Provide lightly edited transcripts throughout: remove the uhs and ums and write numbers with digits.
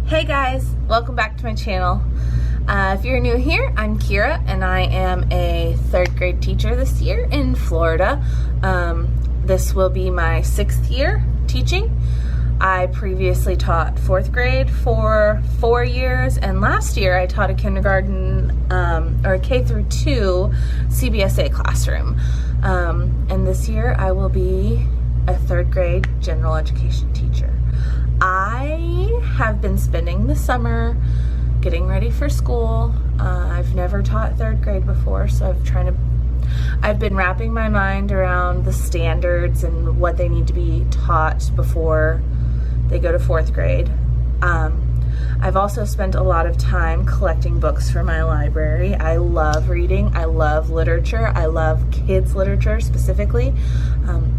Hey guys, welcome back to my channel. If you're new here, I'm Kira and I am a third grade teacher this year in Florida. This will be my 6th year teaching. I previously taught 4th grade for 4 years, and last year I taught a kindergarten or a K through 2 CBSA classroom. And this year I will be a 3rd grade general education teacher. I have been spending the summer getting ready for school. I've never taught 3rd grade before, so I've been wrapping my mind around the standards and what they need to be taught before they go to 4th grade. I've also spent a lot of time collecting books for my library. I love reading. I love literature. I love kids literature specifically.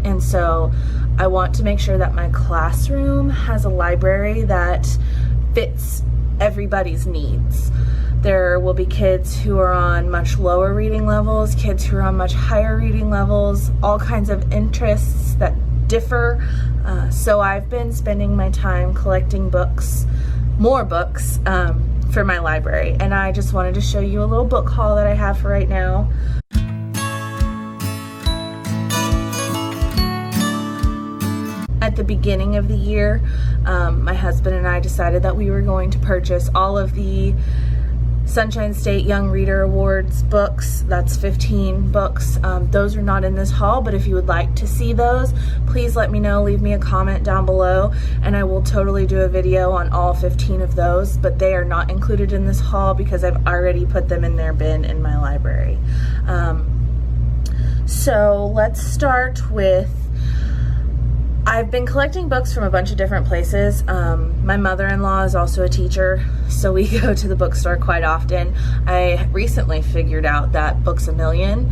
And so I want to make sure that my classroom has a library that fits everybody's needs. There will be kids who are on much lower reading levels, kids who are on much higher reading levels, all kinds of interests that differ. So I've been spending my time collecting books, more books, for my library. And I just wanted to show you a little book haul that I have for right now. At the beginning of the year, my husband and I decided that we were going to purchase all of the Sunshine State Young Reader Awards books. That's 15 books. Those are not in this haul, but if you would like to see those, please let me know. Leave me a comment down below, and I will totally do a video on all 15 of those, but they are not included in this haul because I've already put them in their bin in my library. So let's start with, I've been collecting books from a bunch of different places. My mother-in-law is also a teacher, so we go to the bookstore quite often. I recently figured out that Books A Million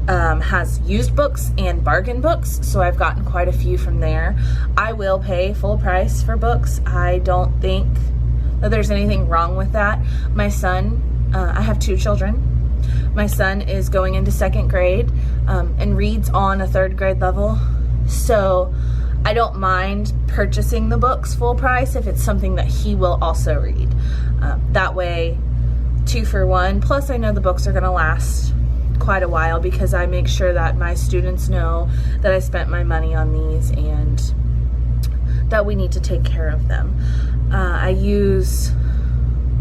has used books and bargain books, so I've gotten quite a few from there. I will pay full price for books. I don't think that there's anything wrong with that. My son, I have 2 children. My son is going into 2nd grade and reads on a 3rd grade level, so I don't mind purchasing the books full price if it's something that he will also read. That way, 2 for 1. Plus, I know the books are going to last quite a while because I make sure that my students know that I spent my money on these and that we need to take care of them. I use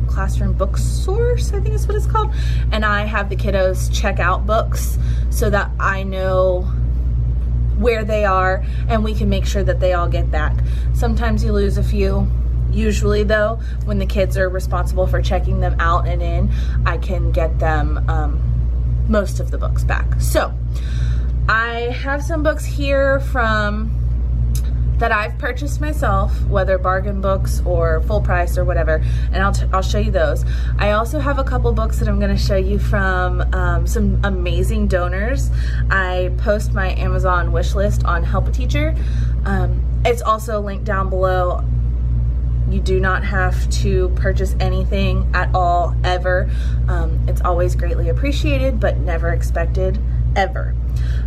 Classroom Book Source, I think is what it's called, and I have the kiddos check out books so that I know where they are and we can make sure that they all get back. Sometimes you lose a few. Usually though, when the kids are responsible for checking them out and in, I can get them most of the books back. So I have some books here that I've purchased myself, whether bargain books or full price or whatever, and I'll show you those. I also have a couple books that I'm going to show you from some amazing donors. I post my Amazon wish list on Help a Teacher. It's also linked down below. You do not have to purchase anything at all, ever. It's always greatly appreciated, but never expected, ever.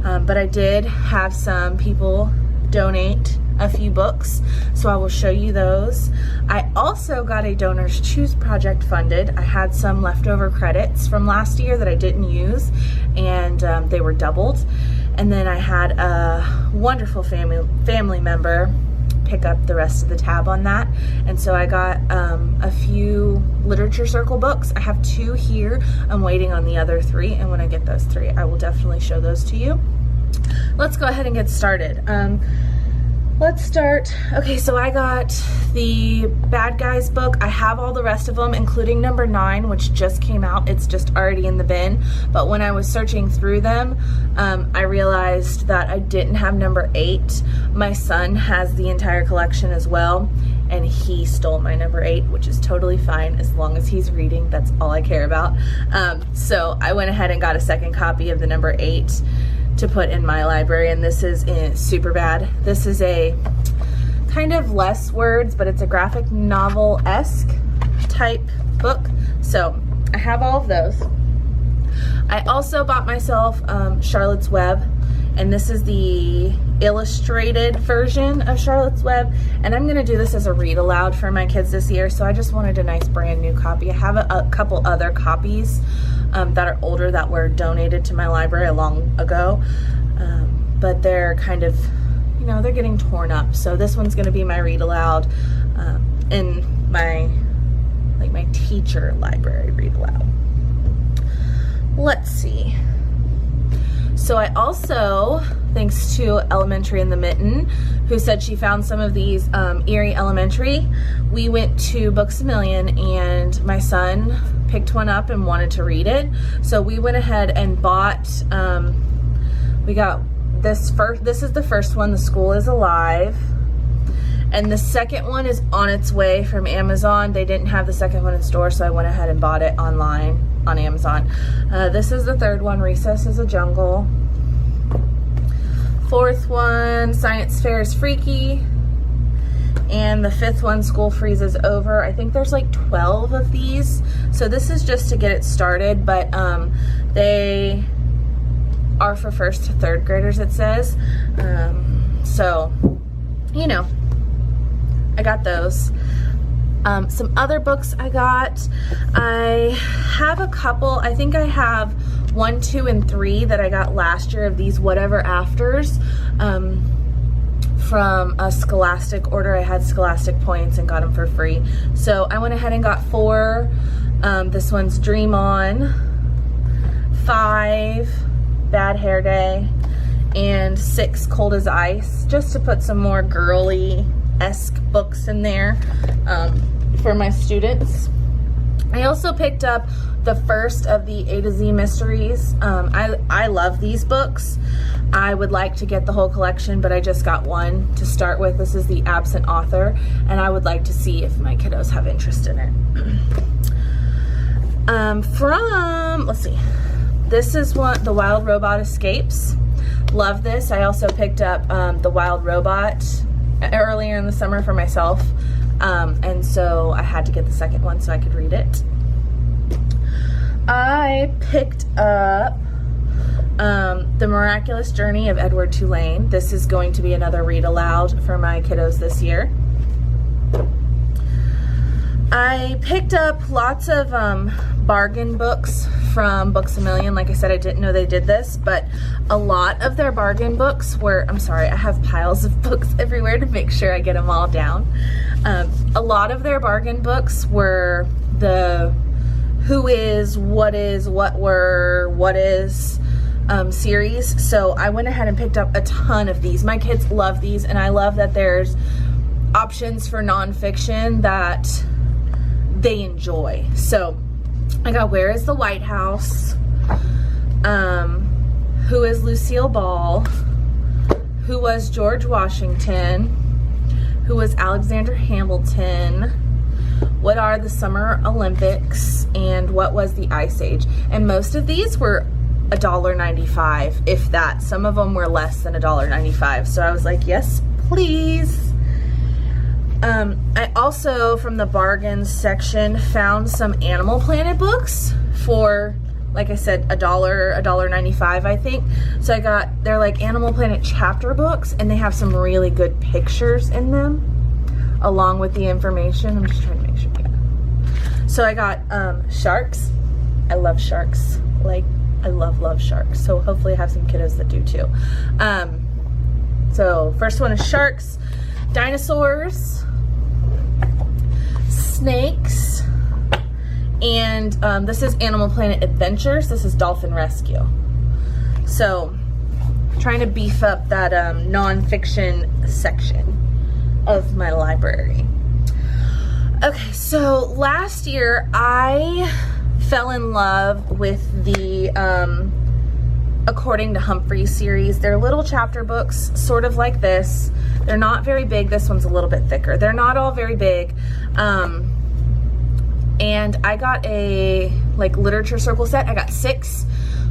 But I did have some people donate a few books, so I will show you those. I also got a Donors Choose project funded. I had some leftover credits from last year that I didn't use, and they were doubled. And then I had a wonderful family member pick up the rest of the tab on that, and so I got a few Literature Circle books. I have 2 here. I'm waiting on the other 3, and when I get those 3, I will definitely show those to you. Let's go ahead and get started. Let's start. Okay, so I got the Bad Guys book. I have all the rest of them, including number 9, which just came out. It's just already in the bin. But when I was searching through them, I realized that I didn't have number 8. My son has the entire collection as well, and he stole my number 8, which is totally fine as long as he's reading. That's all I care about. So I went ahead and got a 2nd copy of the number 8 to put in my library, and this is in Superbad. This is a kind of less words, but it's a graphic novel-esque type book. So I have all of those. I also bought myself Charlotte's Web. and this is the illustrated version of Charlotte's Web, and I'm gonna do this as a read aloud for my kids this year, so I just wanted a nice brand new copy. I have a couple other copies that are older that were donated to my library long ago, but they're kind of, you know, they're getting torn up, so this one's gonna be my read aloud in my teacher library read aloud. Let's see. So I also, thanks to Elementary in the Mitten, who said she found some of these Erie Elementary, we went to Books A Million and my son picked one up and wanted to read it. So we went ahead and bought, we got this is the first one, The School is Alive. And the second one is on its way from Amazon. They didn't have the second one in store, so I went ahead and bought it online on Amazon. This is the third one, Recess is a Jungle. Fourth one, Science Fair is Freaky. And the fifth one, School Freezes Over. I think there's like 12 of these. So this is just to get it started, but they are for first to third graders, it says. So, you know, I got those. Some other books I got. I have a couple. I think I have 1, 2, and 3 that I got last year of these Whatever Afters from a Scholastic order. I had Scholastic points and got them for free. So I went ahead and got 4. This one's Dream On, 5, Bad Hair Day, and 6, Cold as Ice, just to put some more girly-esque books in there for my students. I also picked up the first of the A to Z mysteries. I love these books. I would like to get the whole collection, but I just got one to start with. This is The Absent Author, and I would like to see if my kiddos have interest in it. Let's see, this is one, The Wild Robot Escapes. Love this. I also picked up The Wild Robot earlier in the summer for myself, and so I had to get the second one so I could read it. I picked up The Miraculous Journey of Edward Tulane. This is going to be another read aloud for my kiddos this year. I picked up lots of bargain books from Books A Million. Like I said, I didn't know they did this, but a lot of their bargain books were, I'm sorry, I have piles of books everywhere to make sure I get them all down. A lot of their bargain books were the Who Is, What Is, What Were, What Is series. So I went ahead and picked up a ton of these. My kids love these, and I love that there's options for nonfiction that they enjoy. So I got Where is the White House, Who is Lucille Ball, Who was George Washington, Who was Alexander Hamilton, What are the Summer Olympics, and What was the Ice Age. And most of these were $1.95, if that. Some of them were less than $1.95. So I was like, yes, please. I also, from the bargains section, found some Animal Planet books for, like I said, $1.95, I think. So I got, they're like Animal Planet chapter books, and they have some really good pictures in them, along with the information. I'm just trying to make sure, yeah. So I got sharks. I love sharks. Like, I love sharks. So hopefully I have some kiddos that do too. So first one is sharks, dinosaurs, snakes, and this is Animal Planet Adventures. This is Dolphin Rescue. So trying to beef up that nonfiction section of my library. Okay, so last year I fell in love with the According to Humphrey series. They're little chapter books, sort of like this. They're not very big. This one's a little bit thicker. They're not all very big. And I got a literature circle set. I got 6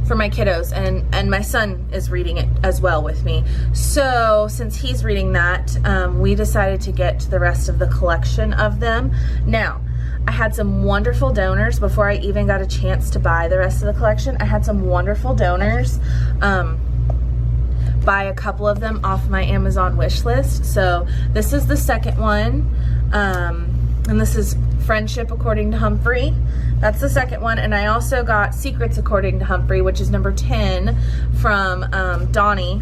for my kiddos, and my son is reading it as well with me. So since he's reading that, we decided to get the rest of the collection of them. Now, I had some wonderful donors before I even got a chance to buy the rest of the collection. I had some wonderful donors buy a couple of them off my Amazon wish list. So this is the second one, and this is Friendship According to Humphrey. That's the second one. And I also got Secrets According to Humphrey, which is number 10 from Donnie,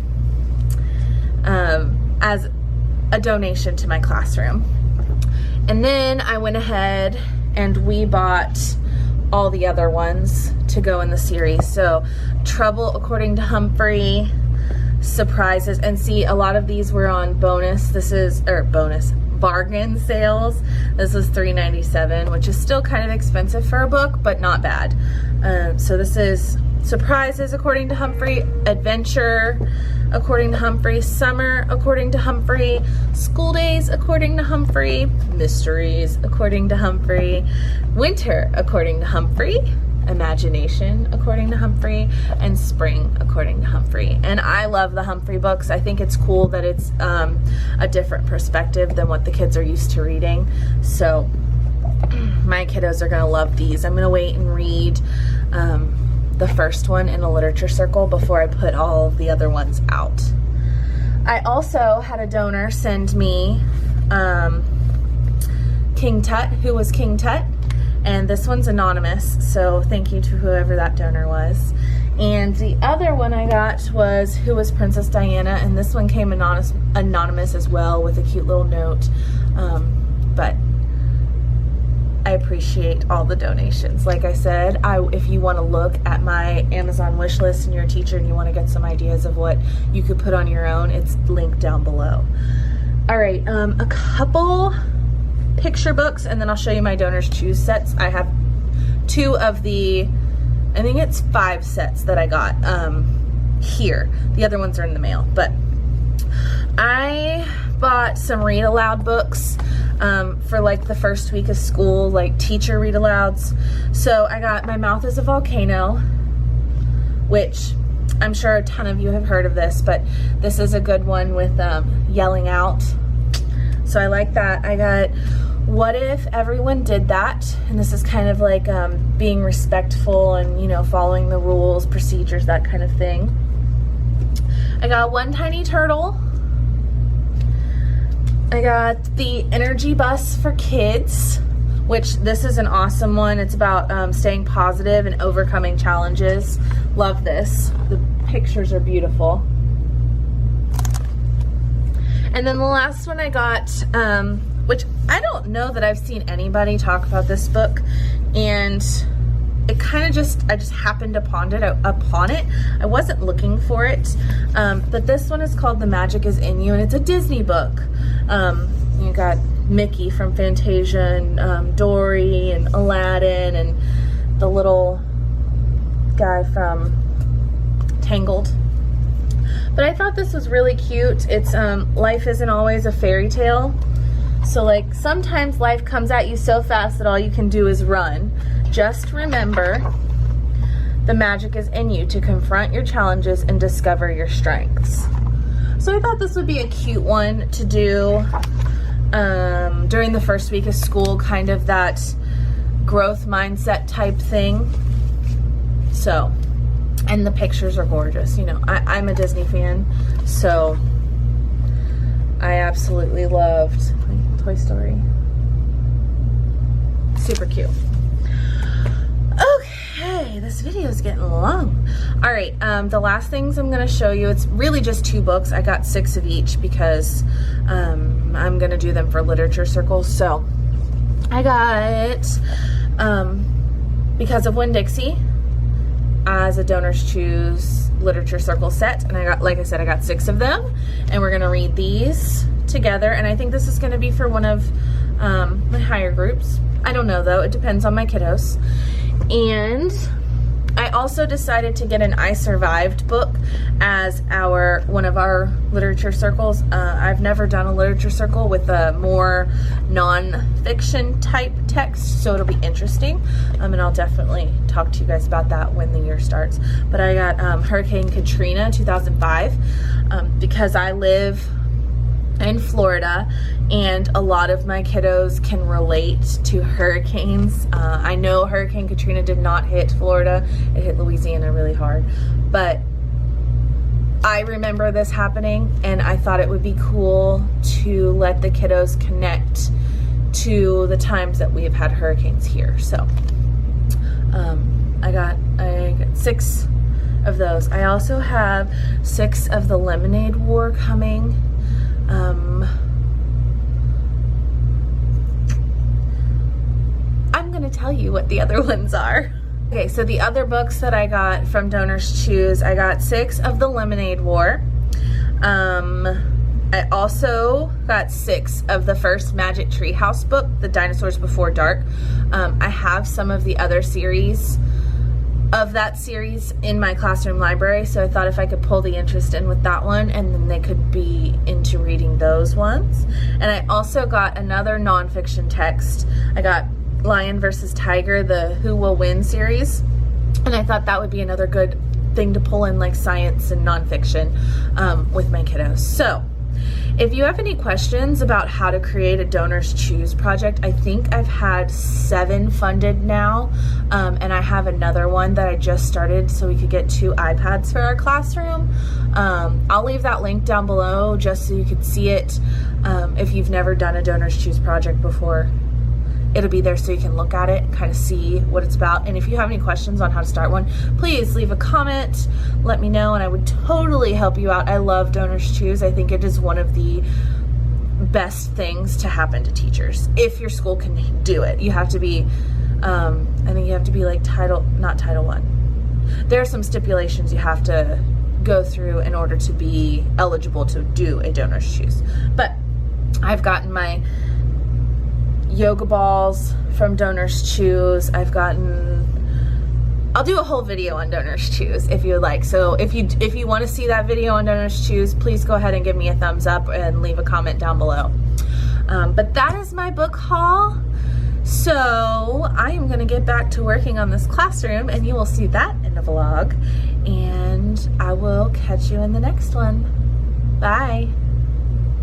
as a donation to my classroom. And then I went ahead and we bought all the other ones to go in the series. So Trouble According to Humphrey, Surprises, and see, a lot of these were on bonus. This is, or bonus, bargain sales. This was $3.97, which is still kind of expensive for a book, but not bad. So this is Surprises According to Humphrey, Adventure According to Humphrey, Summer According to Humphrey, School Days According to Humphrey, Mysteries According to Humphrey, Winter According to Humphrey, Imagination According to Humphrey, and Spring According to Humphrey. And I love the Humphrey books. I think it's cool that it's a different perspective than what the kids are used to reading. So my kiddos are gonna love these. I'm gonna wait and read the first one in a literature circle before I put all of the other ones out. I also had a donor send me King Tut, Who Was King Tut? And this one's anonymous, so thank you to whoever that donor was. And the other one I got was Who Was Princess Diana? And this one came anonymous as well, with a cute little note. But I appreciate all the donations. Like I said, if you want to look at my Amazon wish list and you're a teacher and you want to get some ideas of what you could put on your own, it's linked down below. All right, a couple picture books, and then I'll show you my Donors Choose sets. I have 2 of the, I think it's 5 sets that I got here. The other ones are in the mail, but I bought some read aloud books for like the first week of school, like teacher read alouds. So I got My Mouth is a Volcano, which I'm sure a ton of you have heard of this, but this is a good one with yelling out. So I like that. I got What If Everyone Did That? And this is kind of like being respectful and, you know, following the rules, procedures, that kind of thing. I got One Tiny Turtle. I got The Energy Bus for Kids, which this is an awesome one. It's about staying positive and overcoming challenges. Love this. The pictures are beautiful. And then the last one I got, which I don't know that I've seen anybody talk about this book, and it kind of I just happened upon it. I wasn't looking for it, but this one is called The Magic Is In You, and it's a Disney book. You got Mickey from Fantasia, and Dory, and Aladdin, and the little guy from Tangled. But I thought this was really cute. It's life isn't always a fairy tale. So like sometimes life comes at you so fast that all you can do is run. Just remember, the magic is in you to confront your challenges and discover your strengths. So I thought this would be a cute one to do during the first week of school, kind of that growth mindset type thing. So, and the pictures are gorgeous. You know, I'm a Disney fan, so I absolutely loved Toy Story. Super cute. Okay, this video is getting long. All right, the last things I'm gonna show you, it's really just 2 books. I got 6 of each because I'm gonna do them for literature circles. So I got Because of Winn-Dixie as a Donors Choose literature circle set, and I got, like I said, I got 6 of them, and we're gonna read these together. And I think this is gonna be for one of my higher groups. I don't know though, it depends on my kiddos. And I also decided to get an I Survived book as one of our literature circles. I've never done a literature circle with a more non-fiction type text, so it'll be interesting. And I'll definitely talk to you guys about that when the year starts. But I got Hurricane Katrina 2005 because I live in Florida, and a lot of my kiddos can relate to hurricanes. I know Hurricane Katrina did not hit Florida, it hit Louisiana really hard, but I remember this happening, and I thought it would be cool to let the kiddos connect to the times that we have had hurricanes here. So I got 6 of those. I also have 6 of the Lemonade War coming. I'm gonna tell you what the other ones are. Okay, so the other books that I got from Donors Choose, I got 6 of the Lemonade War. I also got 6 of the first Magic Treehouse book, The Dinosaurs Before Dark. I have some of the other series of that series in my classroom library, so I thought if I could pull the interest in with that one, and then they could be into reading those ones. And I also got another nonfiction text. I got Lion versus Tiger, the Who Will Win series, and I thought that would be another good thing to pull in, like science and nonfiction with my kiddos. So if you have any questions about how to create a Donors Choose project, I think I've had 7 funded now, and I have another one that I just started so we could get 2 iPads for our classroom. I'll leave that link down below just so you can see it. If you've never done a Donors Choose project before, it'll be there so you can look at it and kind of see what it's about. And if you have any questions on how to start one, please leave a comment, let me know, and I would totally help you out. I love Donors Choose. I think it is one of the best things to happen to teachers if your school can do it. You have to be, I think you have to be like not Title I. There are some stipulations you have to go through in order to be eligible to do a Donors Choose. But I've gotten my yoga balls from Donors Choose. I'll do a whole video on Donors Choose if you would like. So if you want to see that video on Donors Choose, please go ahead and give me a thumbs up and leave a comment down below. But that is my book haul. So I am going to get back to working on this classroom, and you will see that in the vlog. And I will catch you in the next one. Bye.